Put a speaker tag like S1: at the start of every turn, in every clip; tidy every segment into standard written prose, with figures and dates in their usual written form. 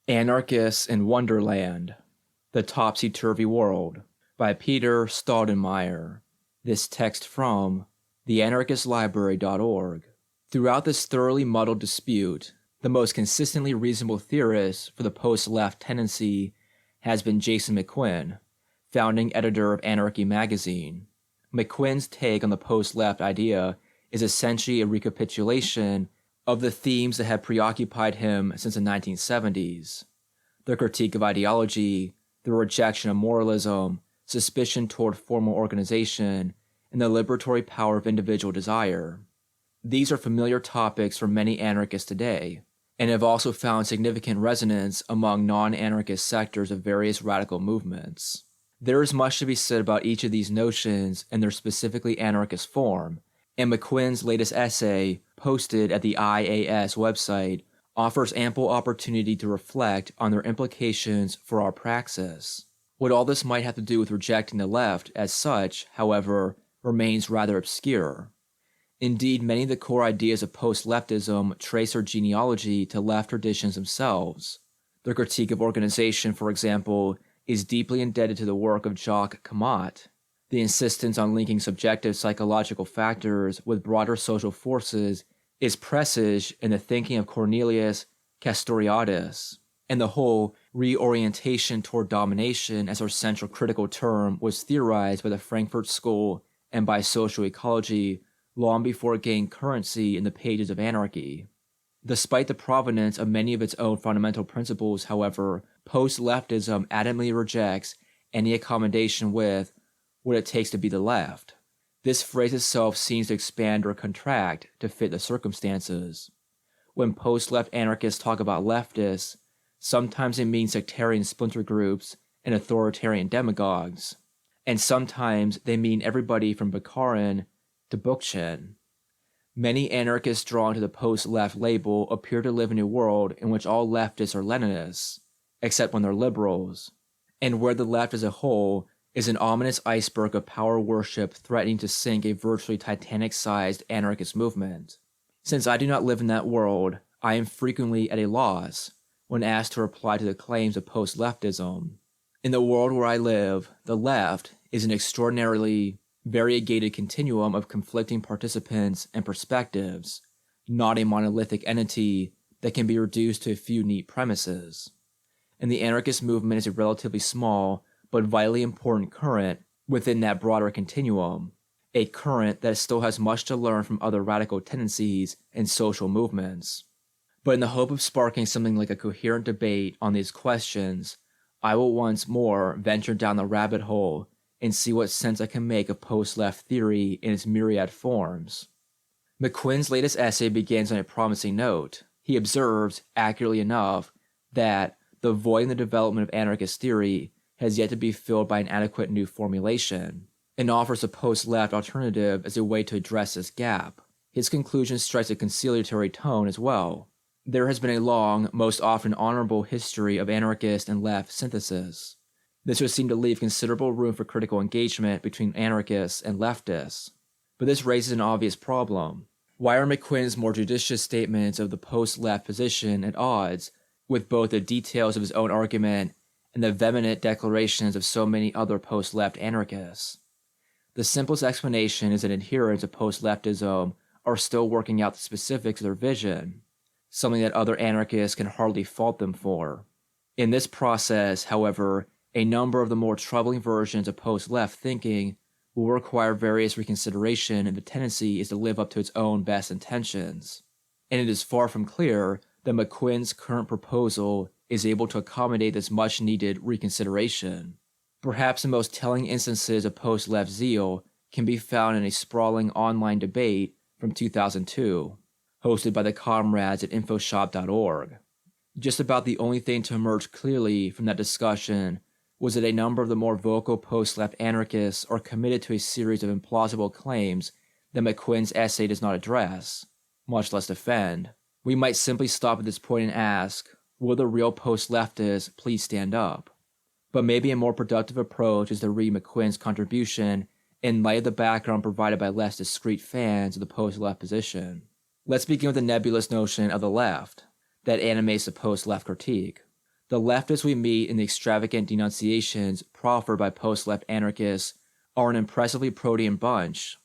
S1: Anarchists in Wonderland, The Topsy-Turvy World, by Peter Staudenmaier. This text from theanarchistlibrary.org. Throughout this thoroughly muddled dispute, the most consistently reasonable theorist for the post-left tendency has been Jason McQuinn, founding editor of Anarchy magazine. McQuinn's take on the post-left idea is essentially a recapitulation of the themes that have preoccupied him since the 1970s. The critique of ideology, the rejection of moralism, suspicion toward formal organization, and the liberatory power of individual desire. These are familiar topics for many anarchists today, and have also found significant resonance among non-anarchist sectors of various radical movements. There is much to be said about each of these notions in their specifically anarchist form, and McQuinn's latest essay, posted at the IAS website, offers ample opportunity to reflect on their implications for our praxis. What all this might have to do with rejecting the left as such, however, remains rather obscure. Indeed, many of the core ideas of post-leftism trace their genealogy to left traditions themselves. Their critique of organization, for example, is deeply indebted to the work of Jacques Camat. The insistence on linking subjective psychological factors with broader social forces is presaged in the thinking of Cornelius Castoriadis, and the whole reorientation toward domination as our central critical term was theorized by the Frankfurt School and by social ecology long before it gained currency in the pages of anarchy. Despite the provenance of many of its own fundamental principles, however, post-leftism adamantly rejects any accommodation with what it takes to be the left. This phrase itself seems to expand or contract to fit the circumstances. When post-left anarchists talk about leftists, sometimes they mean sectarian splinter groups and authoritarian demagogues, and sometimes they mean everybody from Bukharin to Bookchin. Many anarchists drawn to the post-left label appear to live in a world in which all leftists are Leninists, except when they're liberals, and where the left as a whole is an ominous iceberg of power worship threatening to sink a virtually Titanic-sized anarchist movement. Since I do not live in that world, I am frequently at a loss when asked to reply to the claims of post-leftism. In the world where I live, the left is an extraordinarily variegated continuum of conflicting participants and perspectives, not a monolithic entity that can be reduced to a few neat premises. And the anarchist movement is a relatively small but vitally important current within that broader continuum, a current that still has much to learn from other radical tendencies and social movements. But in the hope of sparking something like a coherent debate on these questions, I will once more venture down the rabbit hole and see what sense I can make of post-left theory in its myriad forms. McQuinn's latest essay begins on a promising note. He observes, accurately enough, that the void in the development of anarchist theory has yet to be filled by an adequate new formulation, and offers a post-left alternative as a way to address this gap. His conclusion strikes a conciliatory tone as well. There has been a long, most often honorable history of anarchist and left synthesis. This would seem to leave considerable room for critical engagement between anarchists and leftists. But this raises an obvious problem. Why are McQuinn's more judicious statements of the post-left position at odds with both the details of his own argument and the vehement declarations of so many other post-left anarchists? The simplest explanation is that adherents of post-leftism are still working out the specifics of their vision, something that other anarchists can hardly fault them for. In this process, however, a number of the more troubling versions of post-left thinking will require various reconsideration if the tendency is to live up to its own best intentions. And it is far from clear that McQuinn's current proposal is able to accommodate this much-needed reconsideration. Perhaps the most telling instances of post-left zeal can be found in a sprawling online debate from 2002, hosted by the comrades at infoshop.org. Just about the only thing to emerge clearly from that discussion was that a number of the more vocal post-left anarchists are committed to a series of implausible claims that McQuinn's essay does not address, much less defend. We might simply stop at this point and ask, will the real post-leftists please stand up? But maybe a more productive approach is to read McQuinn's contribution in light of the background provided by less discreet fans of the post-left position. Let's begin with the nebulous notion of the left that animates the post-left critique. The leftists we meet in the extravagant denunciations proffered by post-left anarchists are an impressively protean bunch.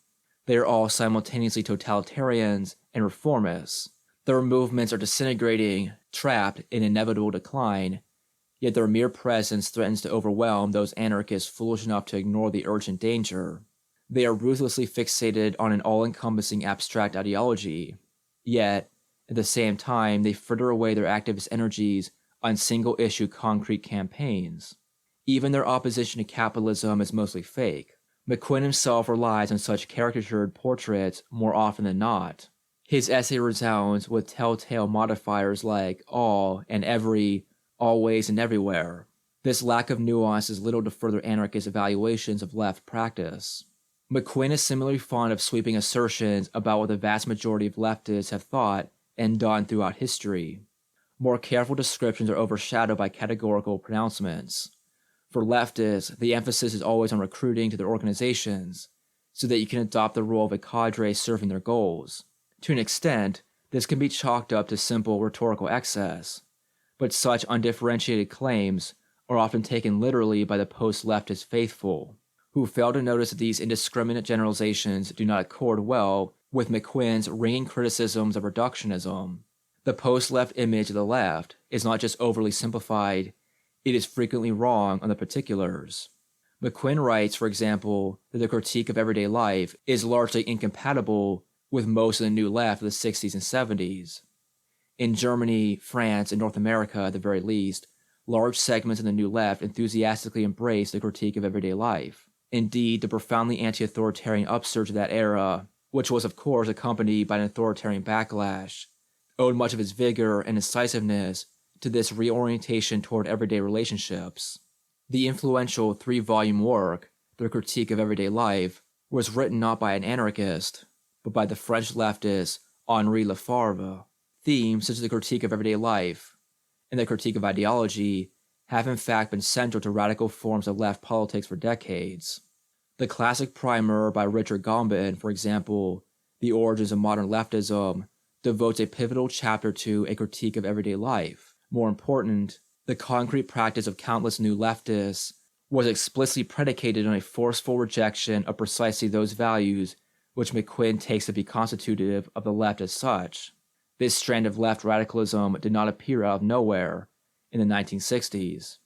S1: They are all simultaneously totalitarians and reformists. Their movements are disintegrating, trapped in inevitable decline, yet their mere presence threatens to overwhelm those anarchists foolish enough to ignore the urgent danger. They are ruthlessly fixated on an all-encompassing abstract ideology, yet, at the same time, they fritter away their activist energies on single-issue concrete campaigns. Even their opposition to capitalism is mostly fake. McQuinn himself relies on such caricatured portraits more often than not. His essay resounds with telltale modifiers like all and every, always and everywhere. This lack of nuance is little to further anarchist evaluations of left practice. McQuinn is similarly fond of sweeping assertions about what the vast majority of leftists have thought and done throughout history. More careful descriptions are overshadowed by categorical pronouncements. For leftists, the emphasis is always on recruiting to their organizations, so that you can adopt the role of a cadre serving their goals. To an extent, this can be chalked up to simple rhetorical excess, but such undifferentiated claims are often taken literally by the post-leftist faithful, who fail to notice that these indiscriminate generalizations do not accord well with McQuinn's ringing criticisms of reductionism. The post-left image of the left is not just overly simplified, it is frequently wrong on the particulars. McQuinn writes, for example, that the critique of everyday life is largely incompatible with most of the New Left of the 60s and 70s. In Germany, France, and North America at the very least, large segments of the New Left enthusiastically embraced the critique of everyday life. Indeed, the profoundly anti-authoritarian upsurge of that era, which was of course accompanied by an authoritarian backlash, owed much of its vigor and incisiveness to this reorientation toward everyday relationships. The influential 3-volume work, The Critique of Everyday Life, was written not by an anarchist, but by the French leftist Henri Lefebvre. Themes such as the critique of everyday life and the critique of ideology have in fact been central to radical forms of left politics for decades. The classic primer by Richard Gombin, for example, The Origins of Modern Leftism, devotes a pivotal chapter to a critique of everyday life. More important, the concrete practice of countless new leftists was explicitly predicated on a forceful rejection of precisely those values which McQuinn takes to be constitutive of the left as such. This strand of left radicalism did not appear out of nowhere in the 1960s.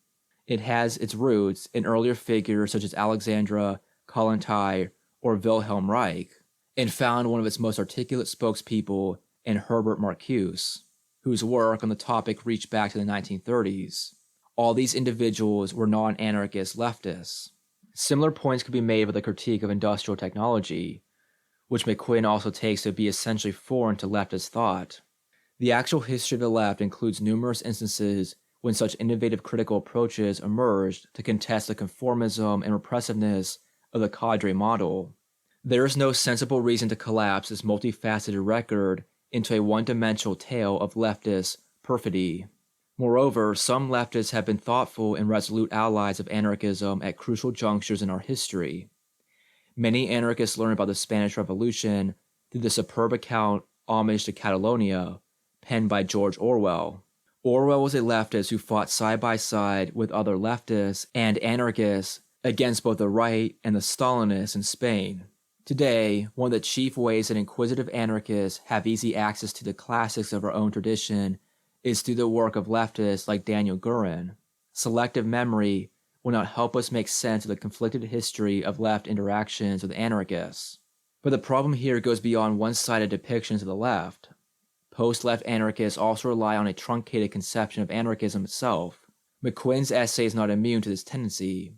S1: It has its roots in earlier figures such as Alexandra Kollontai or Wilhelm Reich, and found one of its most articulate spokespeople in Herbert Marcuse, whose work on the topic reached back to the 1930s. All these individuals were non-anarchist leftists. Similar points could be made with the critique of industrial technology, which McQuinn also takes to be essentially foreign to leftist thought. The actual history of the left includes numerous instances when such innovative critical approaches emerged to contest the conformism and repressiveness of the cadre model. There is no sensible reason to collapse this multifaceted record into a one-dimensional tale of leftist perfidy. Moreover, some leftists have been thoughtful and resolute allies of anarchism at crucial junctures in our history. Many anarchists learned about the Spanish Revolution through the superb account Homage to Catalonia, penned by George Orwell. Orwell was a leftist who fought side by side with other leftists and anarchists against both the right and the Stalinists in Spain. Today, one of the chief ways that inquisitive anarchists have easy access to the classics of our own tradition is through the work of leftists like Daniel Gurin. Selective memory will not help us make sense of the conflicted history of left interactions with anarchists. But the problem here goes beyond one-sided depictions of the left. Post-left anarchists also rely on a truncated conception of anarchism itself. McQuinn's essay is not immune to this tendency.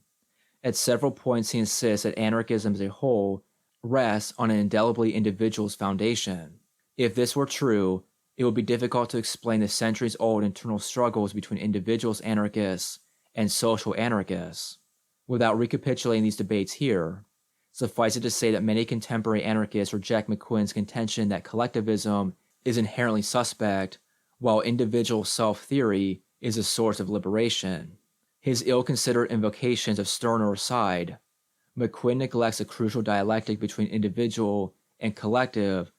S1: At several points he insists that anarchism as a whole rests on an indelibly individual's foundation. If this were true, it would be difficult to explain the centuries-old internal struggles between individualist anarchists and social anarchists. Without recapitulating these debates here, suffice it to say that many contemporary anarchists reject McQuinn's contention that collectivism is inherently suspect, while individual self-theory is a source of liberation. His ill-considered invocations of sterner aside, McQuinn neglects the crucial dialectic between individual and collective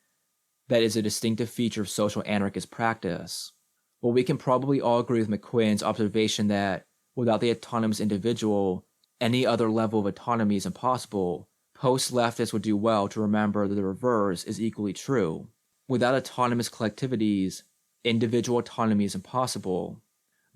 S1: that is a distinctive feature of social anarchist practice. Well, we can probably all agree with McQuinn's observation that, without the autonomous individual, any other level of autonomy is impossible. Post-leftists would do well to remember that the reverse is equally true. Without autonomous collectivities, individual autonomy is impossible.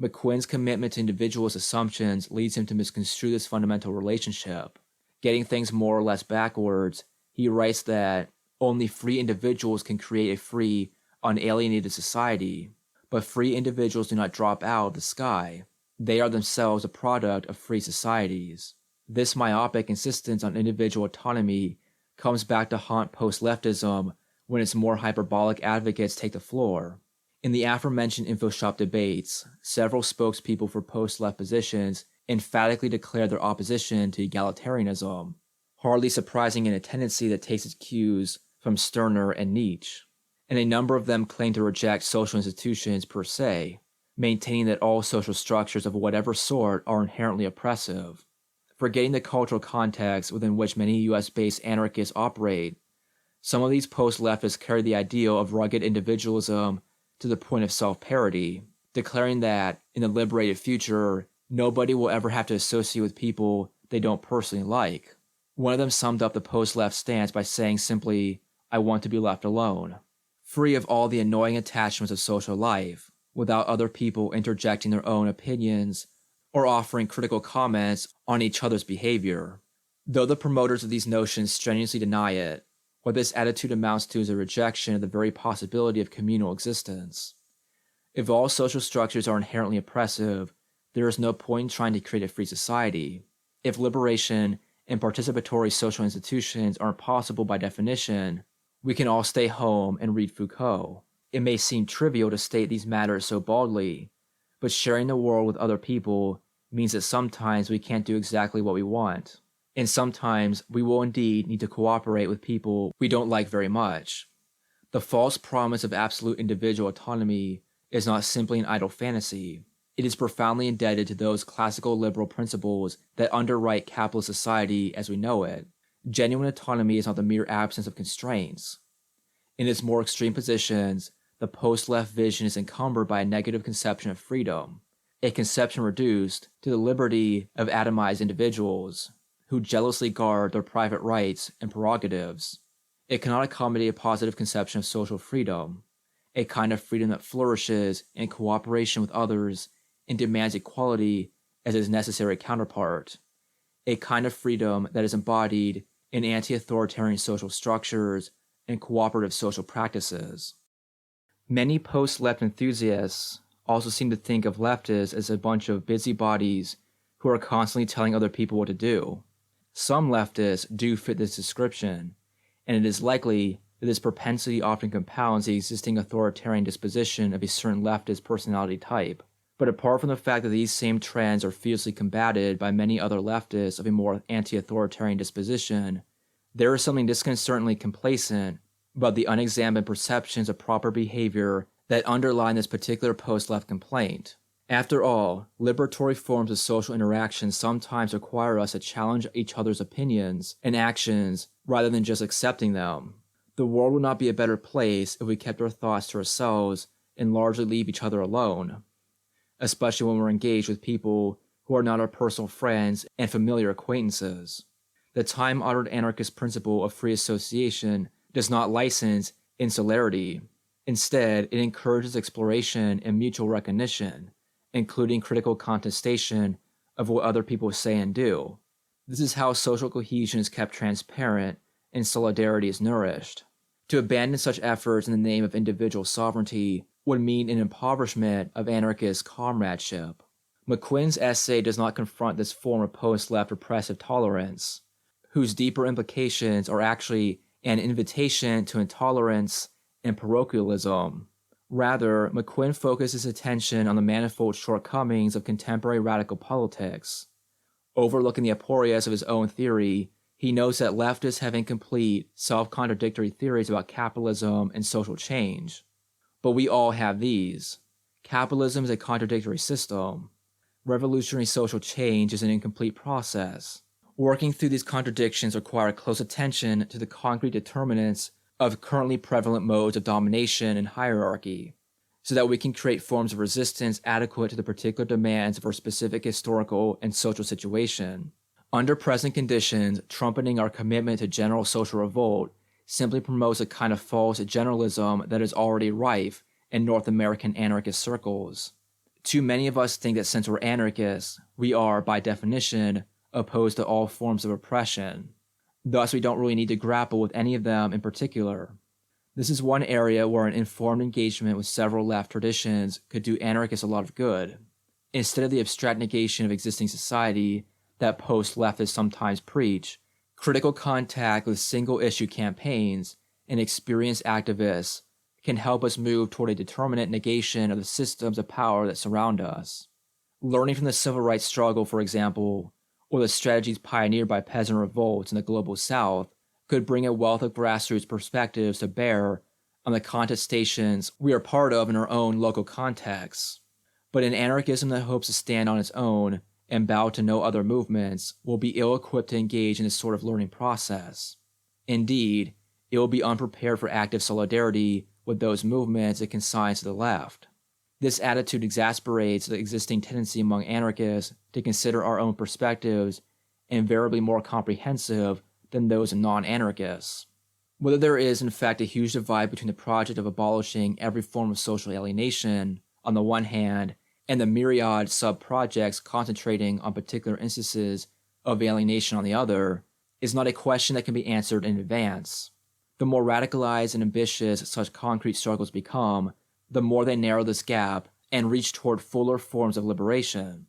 S1: McQuinn's commitment to individualist assumptions leads him to misconstrue this fundamental relationship. Getting things more or less backwards, he writes that only free individuals can create a free, unalienated society, but free individuals do not drop out of the sky. They are themselves a product of free societies. This myopic insistence on individual autonomy comes back to haunt post-leftism when its more hyperbolic advocates take the floor. In the aforementioned InfoShop debates, several spokespeople for post-left positions emphatically declared their opposition to egalitarianism, hardly surprising in a tendency that takes its cues from Stirner and Nietzsche. And a number of them claim to reject social institutions per se, maintaining that all social structures of whatever sort are inherently oppressive. Forgetting the cultural context within which many US-based anarchists operate, some of these post-leftists carry the ideal of rugged individualism to the point of self-parody, declaring that, in the liberated future, nobody will ever have to associate with people they don't personally like. One of them summed up the post-left stance by saying simply, "I want to be left alone," free of all the annoying attachments of social life, without other people interjecting their own opinions or offering critical comments on each other's behavior. Though the promoters of these notions strenuously deny it, what this attitude amounts to is a rejection of the very possibility of communal existence. If all social structures are inherently oppressive, there is no point in trying to create a free society. If liberation and participatory social institutions aren't possible by definition, we can all stay home and read Foucault. It may seem trivial to state these matters so baldly, but sharing the world with other people means that sometimes we can't do exactly what we want. And sometimes we will indeed need to cooperate with people we don't like very much. The false promise of absolute individual autonomy is not simply an idle fantasy. It is profoundly indebted to those classical liberal principles that underwrite capitalist society as we know it. Genuine autonomy is not the mere absence of constraints. In its more extreme positions, the post-left vision is encumbered by a negative conception of freedom, a conception reduced to the liberty of atomized individuals who jealously guard their private rights and prerogatives. It cannot accommodate a positive conception of social freedom, a kind of freedom that flourishes in cooperation with others and demands equality as its necessary counterpart, a kind of freedom that is embodied in anti-authoritarian social structures and cooperative social practices. Many post-left enthusiasts also seem to think of leftists as a bunch of busybodies who are constantly telling other people what to do. Some leftists do fit this description, and it is likely that this propensity often compounds the existing authoritarian disposition of a certain leftist personality type. But apart from the fact that these same trends are fiercely combated by many other leftists of a more anti-authoritarian disposition, there is something disconcertingly complacent about the unexamined perceptions of proper behavior that underline this particular post-left complaint. After all, liberatory forms of social interaction sometimes require us to challenge each other's opinions and actions rather than just accepting them. The world would not be a better place if we kept our thoughts to ourselves and largely leave each other alone, especially when we're engaged with people who are not our personal friends and familiar acquaintances. The time-honored anarchist principle of free association does not license insularity. Instead, it encourages exploration and mutual recognition, including critical contestation of what other people say and do. This is how social cohesion is kept transparent and solidarity is nourished. To abandon such efforts in the name of individual sovereignty would mean an impoverishment of anarchist comradeship. McQuinn's essay does not confront this form of post-left repressive tolerance, whose deeper implications are actually an invitation to intolerance and parochialism. Rather, McQuinn focuses attention on the manifold shortcomings of contemporary radical politics. Overlooking the aporias of his own theory, he notes that leftists have incomplete, self-contradictory theories about capitalism and social change. But we all have these. Capitalism is a contradictory system. Revolutionary social change is an incomplete process. Working through these contradictions requires close attention to the concrete determinants of currently prevalent modes of domination and hierarchy. so that we can create forms of resistance adequate to the particular demands of our specific historical and social situation. Under present conditions, trumpeting our commitment to general social revolt simply promotes a kind of false generalism that is already rife in North American anarchist circles. Too many of us think that since we're anarchists, we are, by definition, opposed to all forms of oppression. Thus, we don't really need to grapple with any of them in particular. This is one area where an informed engagement with several left traditions could do anarchists a lot of good. Instead of the abstract negation of existing society that post-leftists sometimes preach, critical contact with single-issue campaigns and experienced activists can help us move toward a determinate negation of the systems of power that surround us. Learning from the civil rights struggle, for example, or the strategies pioneered by peasant revolts in the global South, could bring a wealth of grassroots perspectives to bear on the contestations we are part of in our own local contexts. But an anarchism that hopes to stand on its own and bow to no other movements will be ill-equipped to engage in this sort of learning process. Indeed, it will be unprepared for active solidarity with those movements it consigns to the left. This attitude exasperates the existing tendency among anarchists to consider our own perspectives invariably more comprehensive than those of non-anarchists. Whether there is in fact a huge divide between the project of abolishing every form of social alienation, on the one hand, and the myriad sub-projects concentrating on particular instances of alienation on the other, is not a question that can be answered in advance. The more radicalized and ambitious such concrete struggles become, the more they narrow this gap and reach toward fuller forms of liberation.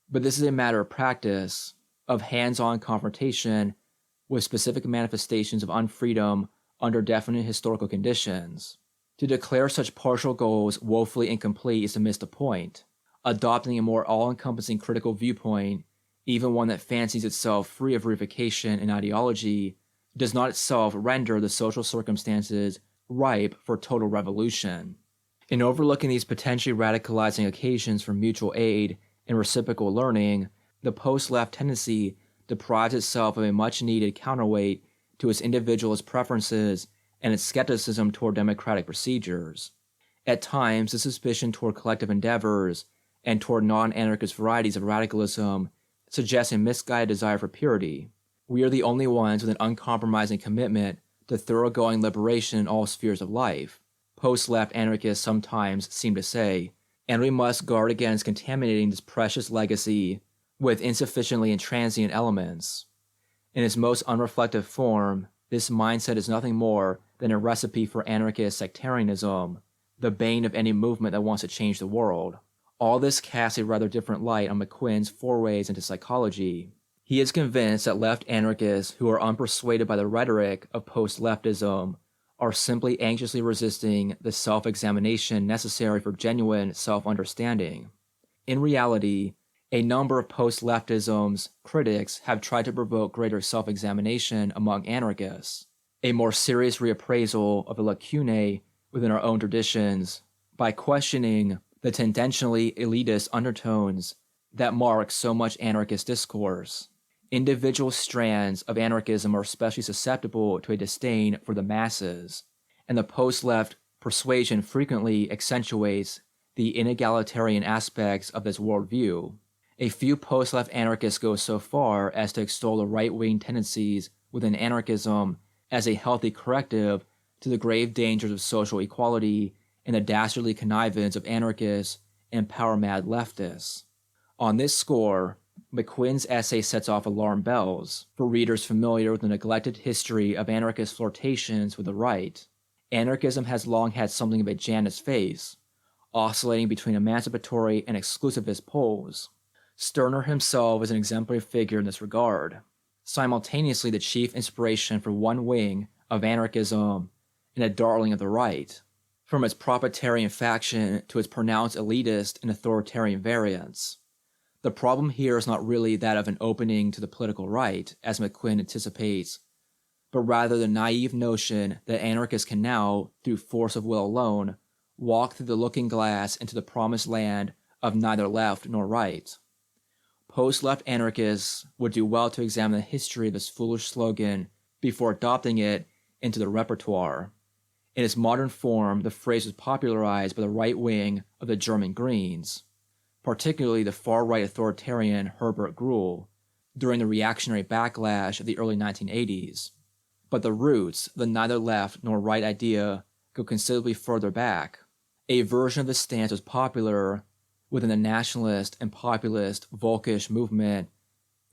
S1: But this is a matter of practice, of hands-on confrontation with specific manifestations of unfreedom under definite historical conditions. To declare such partial goals woefully incomplete is to miss the point. Adopting a more all-encompassing critical viewpoint, even one that fancies itself free of reification and ideology, does not itself render the social circumstances ripe for total revolution. In overlooking these potentially radicalizing occasions for mutual aid and reciprocal learning, the post-left tendency deprives itself of a much-needed counterweight to its individualist preferences and its skepticism toward democratic procedures. At times, the suspicion toward collective endeavors and toward non-anarchist varieties of radicalism suggests a misguided desire for purity. We are the only ones with an uncompromising commitment to thoroughgoing liberation in all spheres of life, post-left anarchists sometimes seem to say, and we must guard against contaminating this precious legacy with insufficiently intransient elements. In its most unreflective form, this mindset is nothing more than a recipe for anarchist sectarianism, the bane of any movement that wants to change the world. All this casts a rather different light on McQuinn's forays into psychology. He is convinced that left anarchists who are unpersuaded by the rhetoric of post-leftism are simply anxiously resisting the self-examination necessary for genuine self-understanding. In reality, a number of post-leftism's critics have tried to provoke greater self-examination among anarchists, a more serious reappraisal of the lacunae within our own traditions, by questioning the tendentially elitist undertones that mark so much anarchist discourse. Individual strands of anarchism are especially susceptible to a disdain for the masses, and the post-left persuasion frequently accentuates the inegalitarian aspects of this worldview. A few post-left anarchists go so far as to extol the right-wing tendencies within anarchism as a healthy corrective to the grave dangers of social equality and the dastardly connivance of anarchists and power-mad leftists. On this score, McQuinn's essay sets off alarm bells for readers familiar with the neglected history of anarchist flirtations with the right. Anarchism has long had something of a Janus face, oscillating between emancipatory and exclusivist poles. Stirner himself is an exemplary figure in this regard, simultaneously the chief inspiration for one wing of anarchism and a darling of the right, from its proprietarian faction to its pronounced elitist and authoritarian variants. The problem here is not really that of an opening to the political right, as McQuinn anticipates, but rather the naive notion that anarchists can now, through force of will alone, walk through the looking glass into the promised land of neither left nor right. Post-left anarchists would do well to examine the history of this foolish slogan before adopting it into the repertoire. In its modern form, the phrase was popularized by the right wing of the German Greens, particularly the far-right authoritarian Herbert Gruhl, during the reactionary backlash of the early 1980s. But the roots of the neither left nor right idea go considerably further back. A version of this stance was popular within the nationalist and populist Völkisch movement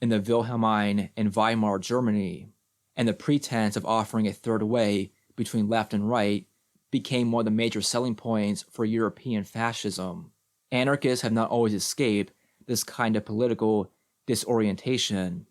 S1: in the Wilhelmine and Weimar Germany, and the pretense of offering a third way between left and right became one of the major selling points for European fascism. Anarchists have not always escaped this kind of political disorientation.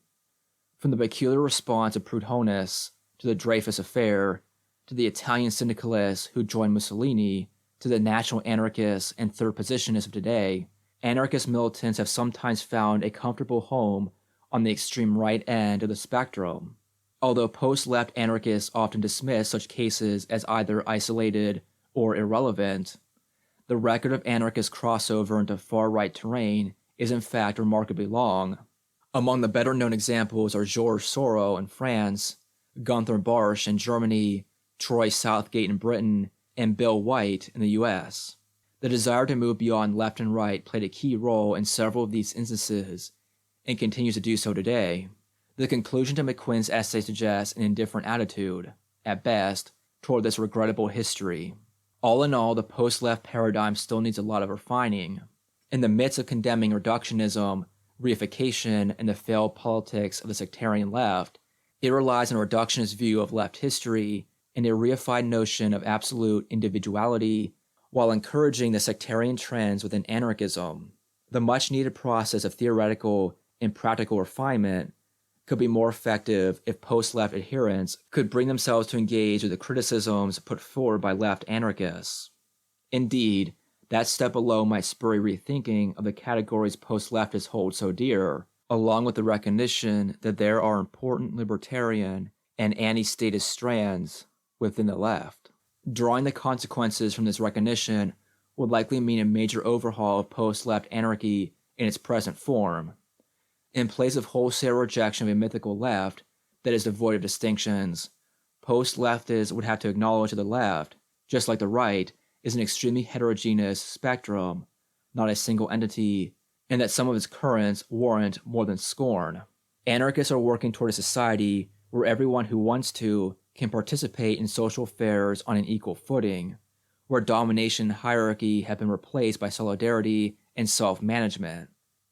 S1: From the peculiar response of Proudhonists to the Dreyfus Affair, to the Italian syndicalists who joined Mussolini, to the national anarchists and third positionists of today, anarchist militants have sometimes found a comfortable home on the extreme right end of the spectrum. Although post-left anarchists often dismiss such cases as either isolated or irrelevant, the record of anarchist crossover into far-right terrain is in fact remarkably long. Among the better-known examples are Georges Sorel in France, Gunther Bartsch in Germany, Troy Southgate in Britain, and Bill White in the US. The desire to move beyond left and right played a key role in several of these instances, and continues to do so today. The conclusion to McQuinn's essay suggests an indifferent attitude, at best, toward this regrettable history. All in all, the post-left paradigm still needs a lot of refining. In the midst of condemning reductionism, reification, and the failed politics of the sectarian left, it relies on a reductionist view of left history and a reified notion of absolute individuality, while encouraging the sectarian trends within anarchism. The much-needed process of theoretical and practical refinement could be more effective if post-left adherents could bring themselves to engage with the criticisms put forward by left anarchists. Indeed, that step alone might spur a rethinking of the categories post-leftists hold so dear, along with the recognition that there are important libertarian and anti-statist strands within the left. Drawing the consequences from this recognition would likely mean a major overhaul of post-left anarchy in its present form. In place of wholesale rejection of a mythical left that is devoid of distinctions, post-leftists would have to acknowledge that the left, just like the right, is an extremely heterogeneous spectrum, not a single entity, and that some of its currents warrant more than scorn. Anarchists are working toward a society where everyone who wants to can participate in social affairs on an equal footing, where domination and hierarchy have been replaced by solidarity and self-management.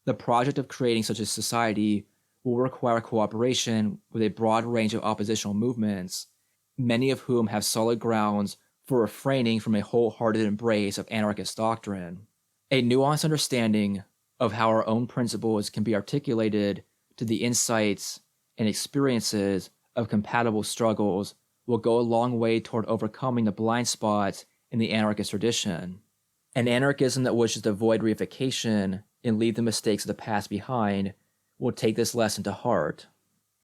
S1: The project of creating such a society will require cooperation with a broad range of oppositional movements, many of whom have solid grounds for refraining from a wholehearted embrace of anarchist doctrine. A nuanced understanding of how our own principles can be articulated to the insights and experiences of compatible struggles will go a long way toward overcoming the blind spots in the anarchist tradition. An anarchism that wishes to avoid reification and leave the mistakes of the past behind will take this lesson to heart.